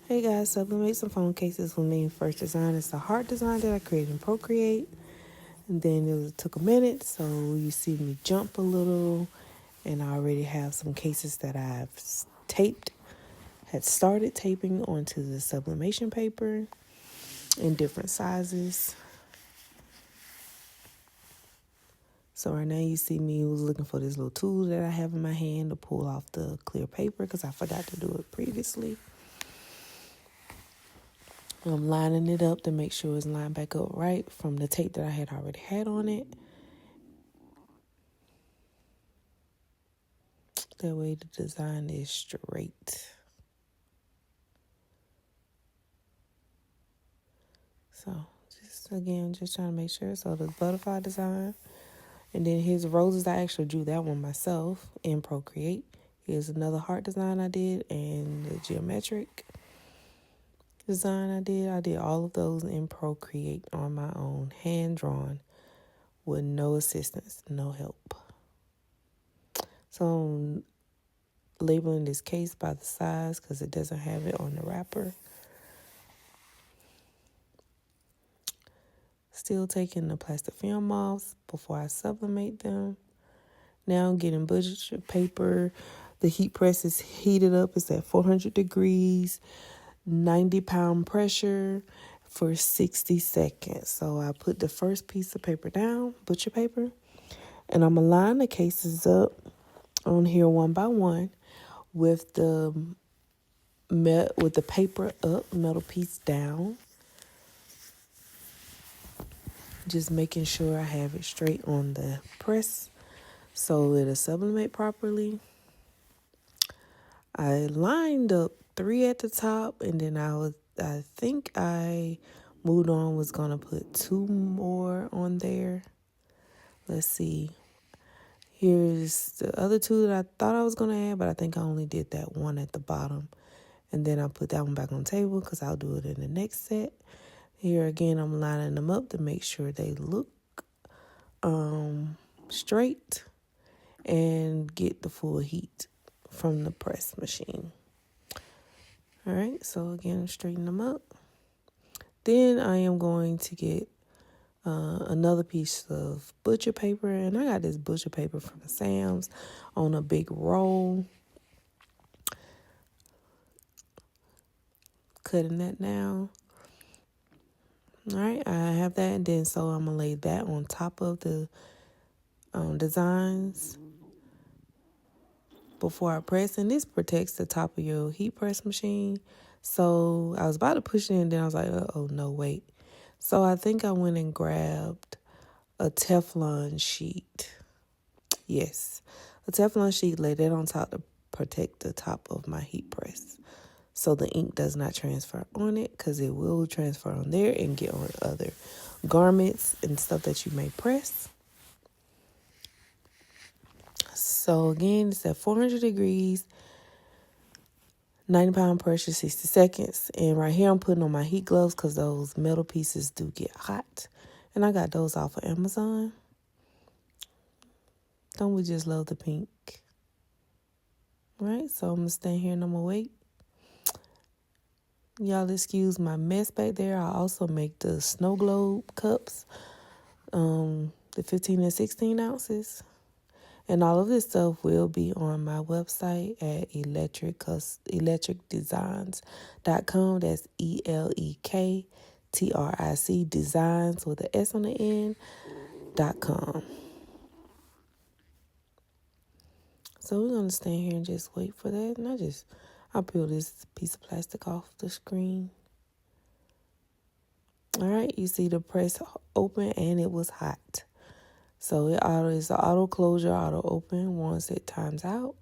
Hey guys, Sublimate some phone cases with me. First design is the heart design that I created in Procreate. And then took a minute, so you see me jump a little. And I already have some cases that I've had started taping onto the sublimation paper in different sizes. So right now you see me was looking for this little tool that I have in my hand to pull off the clear paper because I forgot to do it previously. I'm lining it up to make sure it's lined back up right from the tape that I had already had on it. That way the design is straight. So just trying to make sure. So the butterfly design. And then his roses, I actually drew that one myself in Procreate. Here's another heart design I did, and the geometric design I did. I did all of those in Procreate on my own, hand drawn, with no assistance, no help. So I'm labeling this case by the size because it doesn't have it on the wrapper. Still taking the plastic film off before I sublimate them. Now I'm getting butcher paper. The heat press is heated up. It's at 400 degrees, 90-pound pressure for 60 seconds. So I put the first piece of paper down, butcher paper, and I'm going to line the cases up on here one by one with the paper up, metal piece down. Just making sure I have it straight on the press so it'll sublimate properly. I lined up 3 at the top, and then I think I moved on, was going to put 2 more on there. Let's see. Here's the other 2 that I thought I was going to add, but I think I only did that one at the bottom. And then I put that one back on the table because I'll do it in the next set. Here again, I'm lining them up to make sure they look straight and get the full heat from the press machine. All right, so again, straighten them up. Then I am going to get another piece of butcher paper, and I got this butcher paper from Sam's on a big roll. Cutting that now. All right, I have that, and then so I'm gonna lay that on top of the designs before I press, and this protects the top of your heat press machine. So I was about to push it in, and then I was like, oh no, wait. So I think I went and grabbed a Teflon sheet. Yes, a Teflon sheet, lay that on top to protect the top of my heat press so the ink does not transfer on it, because it will transfer on there and get on other garments and stuff that you may press. So again, it's at 400 degrees, 90-pound pressure, 60 seconds. And right here I'm putting on my heat gloves because those metal pieces do get hot. And I got those off of Amazon. Don't we just love the pink? Right, so I'm going to stand here and I'm going to wait. Y'all excuse my mess back there. I also make the snow globe cups, the 15 and 16 ounces. And all of this stuff will be on my website at electricdesigns.com. That's ELEKTRIC designs with an S on the end.com. So we're going to stand here and just wait for that. And I'll peel this piece of plastic off the screen. All right, you see the press open and it was hot. So it's an auto closure, auto open once it times out.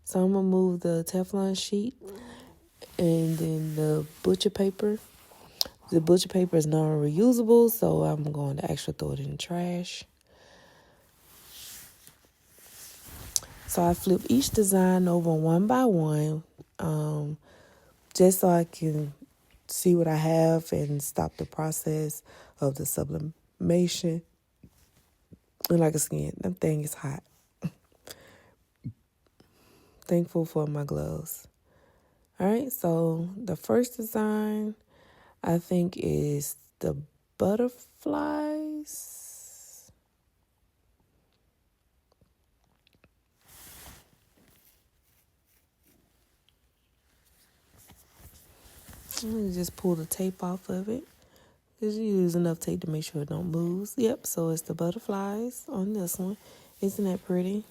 So I'm going to move the Teflon sheet and then the butcher paper. The butcher paper is non-reusable, so I'm going to actually throw it in the trash. So I flip each design over one by one, just so I can see what I have and stop the process of the sublimation. And like I said, that thing is hot. Thankful for my gloves. All right, so the first design I think is the butterflies. Let me just pull the tape off of it. Just use enough tape to make sure it don't move. Yep, so it's the butterflies on this one. Isn't that pretty?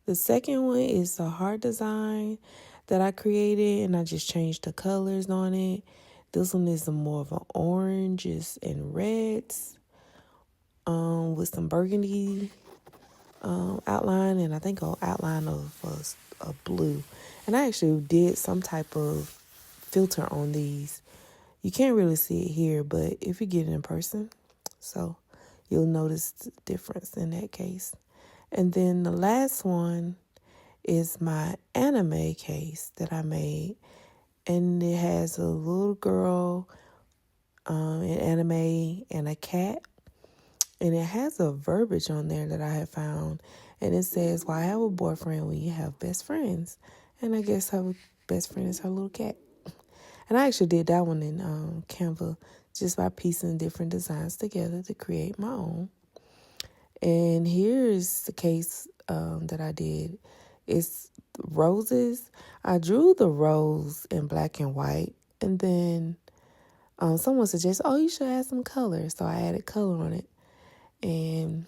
The second one is a heart design that I created, and I just changed the colors on it. This one is more of an oranges and reds, with some burgundy outline, and I think an outline of a blue. And I actually did some type of filter on these. You can't really see it here, but if you get it in person, so you'll notice the difference in that case. And then the last one is my anime case that I made, and it has a little girl in anime and a cat, and it has a verbiage on there that I have found, and it says, "Why have a boyfriend when you have best friends?" And I guess her best friend is her little cat. And I actually did that one in Canva just by piecing different designs together to create my own. And here's the case that I did. It's roses. I drew the rose in black and white, and then someone suggested, "Oh, you should add some color." So I added color on it, and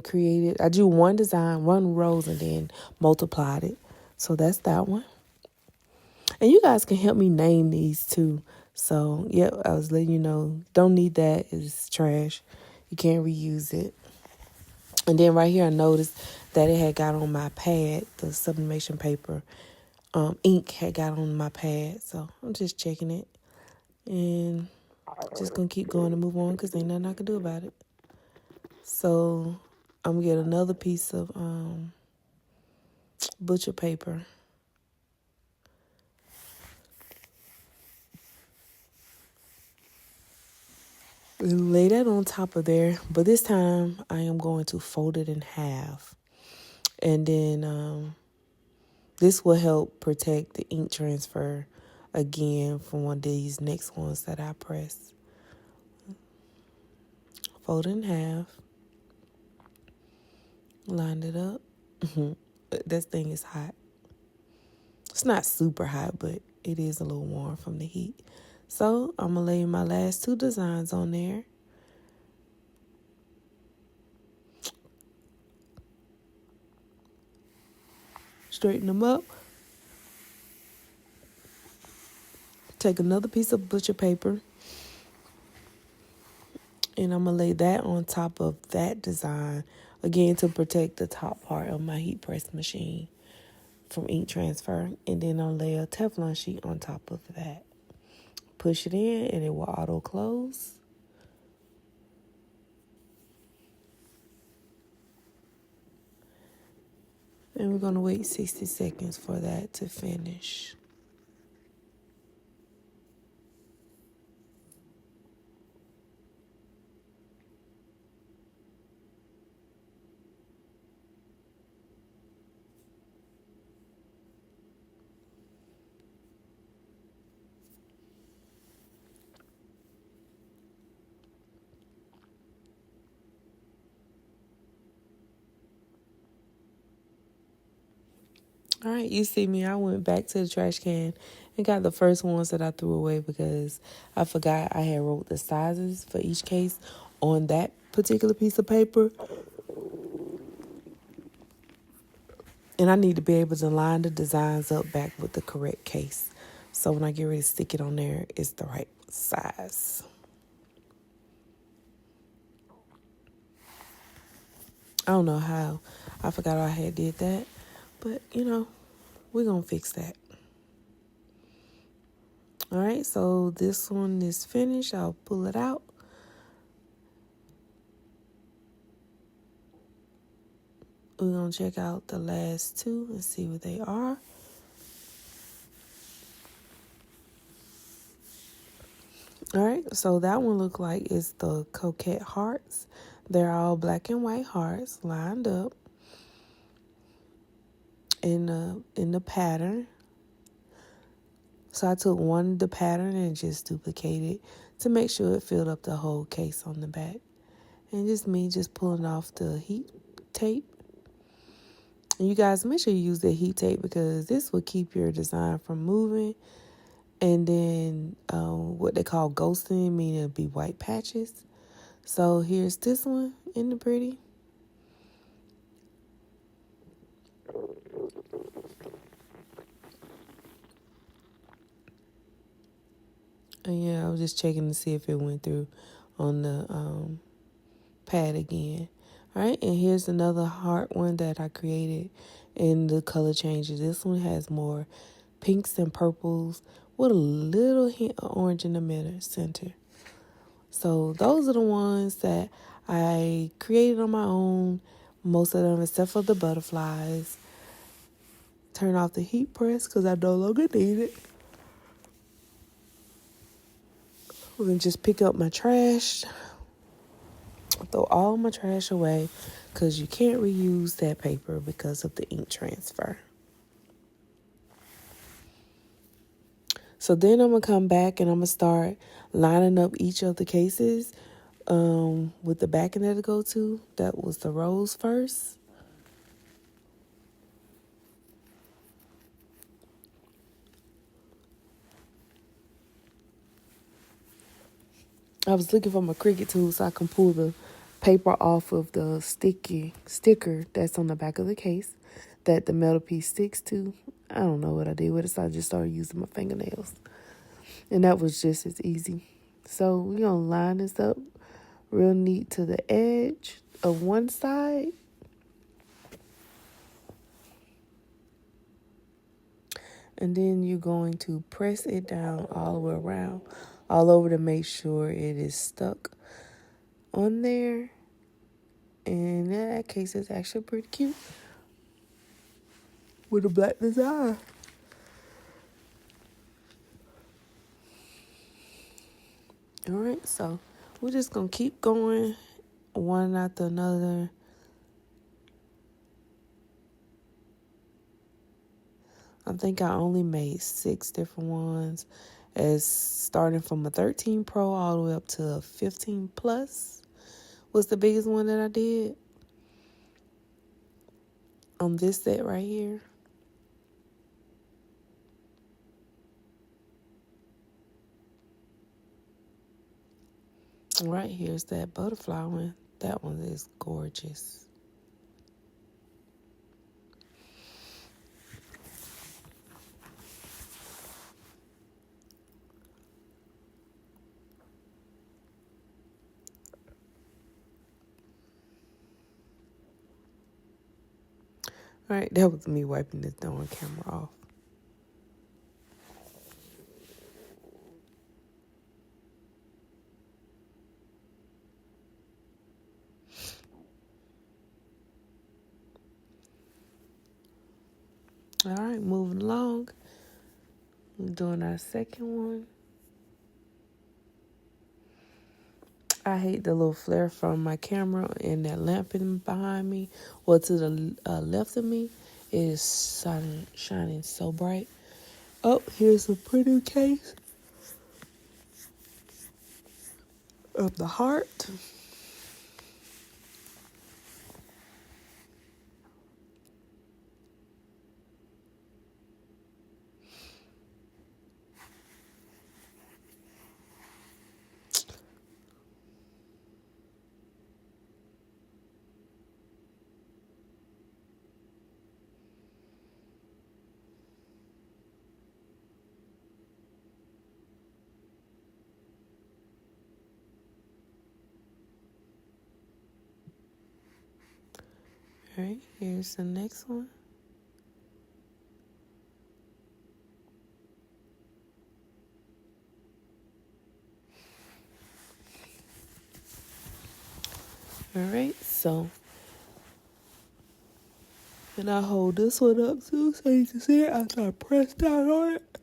created. I drew one design, one rose, and then multiplied it. So that's that one. And you guys can help me name these too. So yep, I was letting you know. Don't need that. It's trash. You can't reuse it. And then right here, I noticed that it had got on my pad, the sublimation paper. Ink had got on my pad. So I'm just checking it. And just going to keep going and move on because ain't nothing I can do about it. So I'm going to get another piece of butcher paper. Lay that on top of there. But this time, I am going to fold it in half. And then this will help protect the ink transfer again from one of these next ones that I press. Fold it in half. Line it up. This thing is hot. It's not super hot, but it is a little warm from the heat. So I'm going to lay my last two designs on there. Straighten them up. Take another piece of butcher paper. And I'm going to lay that on top of that design. Again, to protect the top part of my heat press machine from ink transfer. And then I'll lay a Teflon sheet on top of that. Push it in and it will auto close. And we're going to wait 60 seconds for that to finish. All right, you see me. I went back to the trash can and got the first ones that I threw away because I forgot I had wrote the sizes for each case on that particular piece of paper. And I need to be able to line the designs up back with the correct case. So when I get ready to stick it on there, it's the right size. I don't know how. I forgot I had did that. But, we're going to fix that. All right, so this one is finished. I'll pull it out. We're going to check out the last two and see what they are. All right, so that one looked like it's the coquette hearts. They're all black and white hearts lined up. in the pattern. So I took one of the pattern and just duplicated to make sure it filled up the whole case on the back. And just pulling off the heat tape. And you guys, make sure you use the heat tape because this will keep your design from moving. And then what they call ghosting, meaning it'll be white patches. So here's this one in the pretty. And yeah, I was just checking to see if it went through on the pad again. All right, and here's another heart one that I created in the color changes. This one has more pinks and purples with a little hint of orange in the center. So those are the ones that I created on my own. Most of them except for the butterflies. Turn off the heat press because I no longer need it. We're going to just pick up my trash. Throw all my trash away because you can't reuse that paper because of the ink transfer. So then I'm going to come back and I'm going to start lining up each of the cases with the backing that to go to. That was the rose first. I was looking for my Cricut tool so I can pull the paper off of the sticker that's on the back of the case that the metal piece sticks to. I don't know what I did with it, so I just started using my fingernails. And that was just as easy. So we're going to line this up real neat to the edge of one side. And then you're going to press it down all the way around, all over to make sure it is stuck on there. And that case is actually pretty cute with a black design. All right, so we're just going to keep going one after another. I think I only made 6 different ones, as starting from a 13 Pro all the way up to a 15 Plus was the biggest one that I did on this set right here. Right here's that butterfly one. That one is gorgeous. All right, that was me wiping this darn camera off. All right, moving along. We're doing our second one. I hate the little flare from my camera and that lamp behind me. Well, to the left of me, it is shining so bright. Oh, here's a pretty case of the heart. All right, here's the next one. All right, so, and I hold this one up too so you can see it after I press down on it.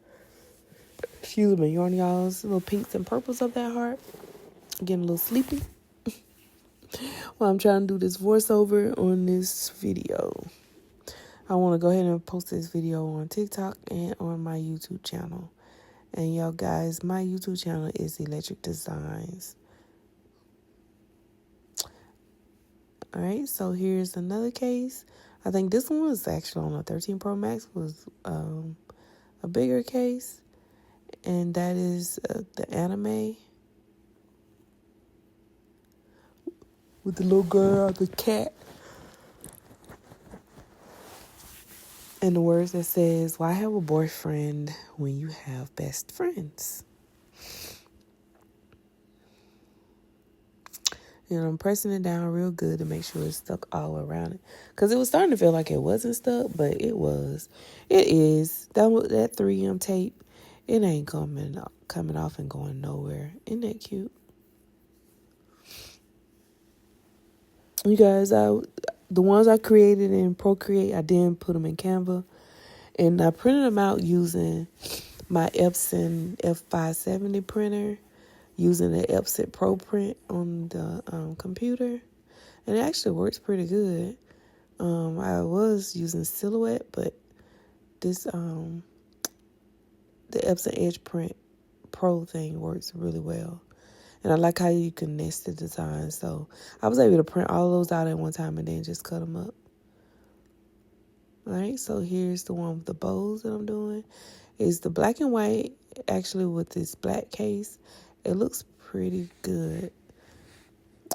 Excuse me, yarn y'all's little pinks and purples of that heart. Getting a little sleepy while I'm trying to do this voiceover on this video. I want to go ahead and post this video on TikTok and on my YouTube channel. And y'all guys, my YouTube channel is Electric Designs. Alright, so here's another case. I think this one was actually on a 13 Pro Max, was a bigger case. And that is the anime with the little girl, the cat, and the words that says, "Why have a boyfriend when you have best friends?" And I'm pressing it down real good to make sure it's stuck all around it. Because it was starting to feel like it wasn't stuck, but it was. It is. That 3M tape, it ain't coming off and going nowhere. Isn't that cute? You guys, the ones I created in Procreate, I didn't put them in Canva. And I printed them out using my Epson F570 printer, using the Epson Pro Print on the computer. And it actually works pretty good. I was using Silhouette, but this the Epson Edge Print Pro thing works really well. And I like how you can nest the design. So I was able to print all those out at one time and then just cut them up. All right, so here's the one with the bows that I'm doing. It's the black and white, actually, with this black case. It looks pretty good.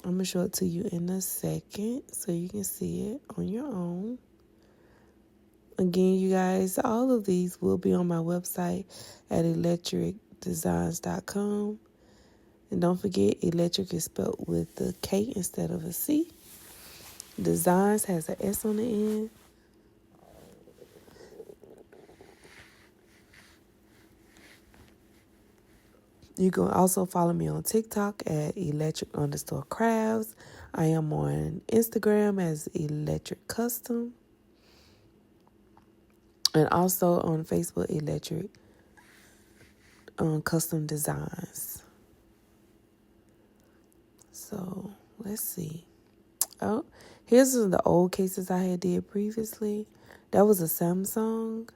I'm going to show it to you in a second so you can see it on your own. Again, you guys, all of these will be on my website at electricdesigns.com. And don't forget, electric is spelled with the K instead of a C. Designs has an S on the end. You can also follow me on TikTok at electric_crafts. I am on Instagram as Electric Custom. And also on Facebook, Electric Custom Designs. So, let's see. Oh, here's the old cases I had did previously. That was a Samsung.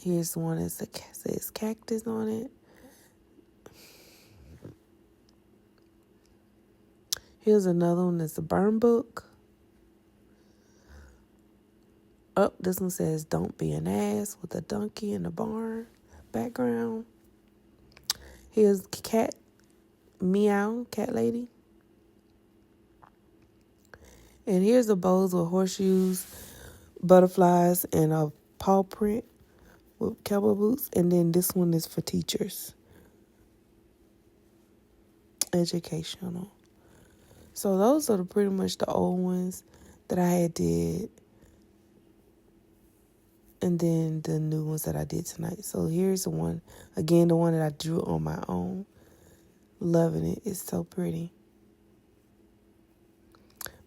Here's the one that says cactus on it. Here's another one that's a burn book. Oh, this one says "Don't be an ass" with a donkey in the barn background. Here's cat meow, cat lady. And here's the bows with horseshoes, butterflies, and a paw print with cowboy boots. And then this one is for teachers. Educational. So those are pretty much the old ones that I had did. And then the new ones that I did tonight. So here's the one. Again, the one that I drew on my own. Loving it. It's so pretty.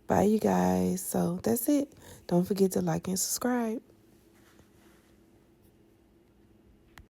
Bye, you guys. So that's it. Don't forget to like and subscribe.